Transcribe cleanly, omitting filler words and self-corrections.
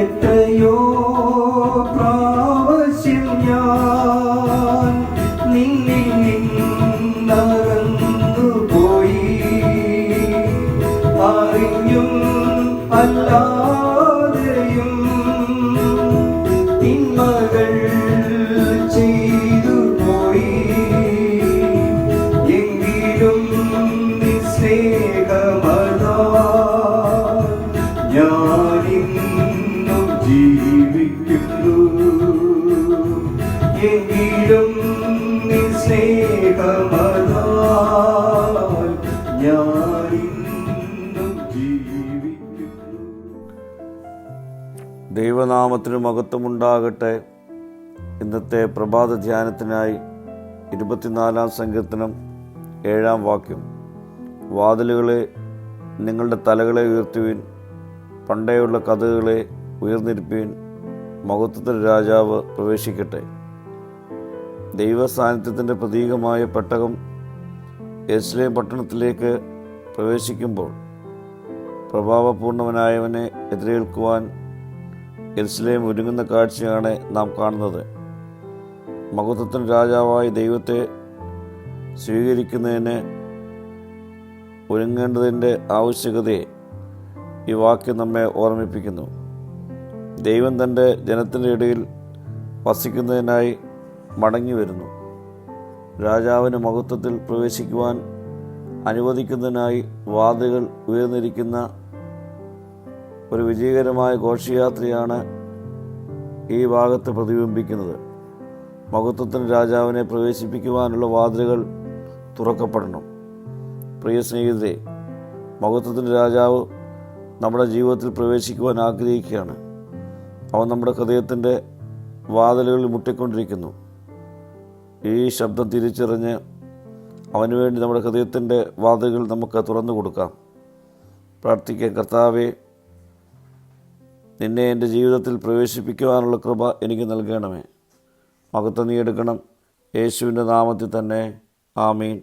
എത്രയോ പ്രാവശ്യം ഞാൻ നിന്നിൽ നിന്നകന്നു പോയി, അറിഞ്ഞും അല്ലാതെയും തിന്മകൾ ചെയ്തു പോയി. എങ്കിലും സ്നേഹമതാ ഞാനിന്നും ജീവിക്കുന്നു. എങ്കിലും സ്നേഹമതാ ഞാനിന്നും ജീവിക്കുന്നു. ദൈവനാമത്തിന് മഹത്വമുണ്ടാകട്ടെ. ഇന്നത്തെ പ്രഭാത ധ്യാനത്തിനായി 24-ാം സങ്കീർത്തനം 7-ാം വാക്യം. വാതിലുകളെ നിങ്ങളുടെ തലകളെ ഉയർത്തുവിൻ, പണ്ടേയുള്ള കതകുകളെ ഉയർന്നിരിപ്പീൻ, മഹത്വത്തിൻ്റെ രാജാവ് പ്രവേശിക്കട്ടെ. ദൈവസാന്നിധ്യത്തിൻ്റെ പ്രതീകമായ പെട്ടകം യെരുശലേം പട്ടണത്തിലേക്ക് പ്രവേശിക്കുമ്പോൾ പ്രഭാവപൂർണവനായവനെ എതിരേൽക്കുവാൻ യെരുശലേം ഒരുങ്ങുന്ന കാഴ്ചയാണ് നാം കാണുന്നത്. മഹത്വത്തിൻ്റെ രാജാവായ ദൈവത്തെ സ്വീകരിക്കുന്നതിന് ഒരുങ്ങേണ്ടതിൻ്റെ ആവശ്യകതയെ ഈ വാക്യം നമ്മെ ഓർമ്മിപ്പിക്കുന്നു. ദൈവം തൻ്റെ ജനത്തിൻ്റെ ഇടയിൽ വസിക്കുന്നതിനായി മടങ്ങി വരുന്നു. രാജാവിന് മഹത്വത്തിൽ പ്രവേശിക്കുവാൻ അനുവദിക്കുന്നതിനായി വാതിലുകൾ ഉയർന്നിരിക്കുന്ന ഒരു വിജയകരമായ ഘോഷയാത്രയാണ് ഈ ഭാഗത്ത് പ്രതിബിംബിക്കുന്നത്. മഹത്വത്തിന് രാജാവിനെ പ്രവേശിപ്പിക്കുവാനുള്ള വാതിലുകൾ തുറക്കപ്പെടണം. പ്രിയ സ്നേഹിതരെ, മഹത്വത്തിൻ്റെ രാജാവ് നമ്മുടെ ജീവിതത്തിൽ പ്രവേശിക്കുവാൻ ആഗ്രഹിക്കുകയാണ്. അവൻ നമ്മുടെ ഹൃദയത്തിൻ്റെ വാതിലുകളിൽ മുട്ടിക്കൊണ്ടിരിക്കുന്നു. ഈ ശബ്ദം തിരിച്ചറിഞ്ഞ് അവന് വേണ്ടി നമ്മുടെ ഹൃദയത്തിൻ്റെ വാതിലുകൾ നമുക്ക് തുറന്നു കൊടുക്കാം. പ്രാർത്ഥിക്കാം. കർത്താവേ, നിന്നെ എൻ്റെ ജീവിതത്തിൽ പ്രവേശിപ്പിക്കുവാനുള്ള കൃപ എനിക്ക് നൽകണമേ. മഹത്വം നീ എടുക്കണം. യേശുവിൻ്റെ നാമത്തിൽ തന്നെ. ആമീൻ.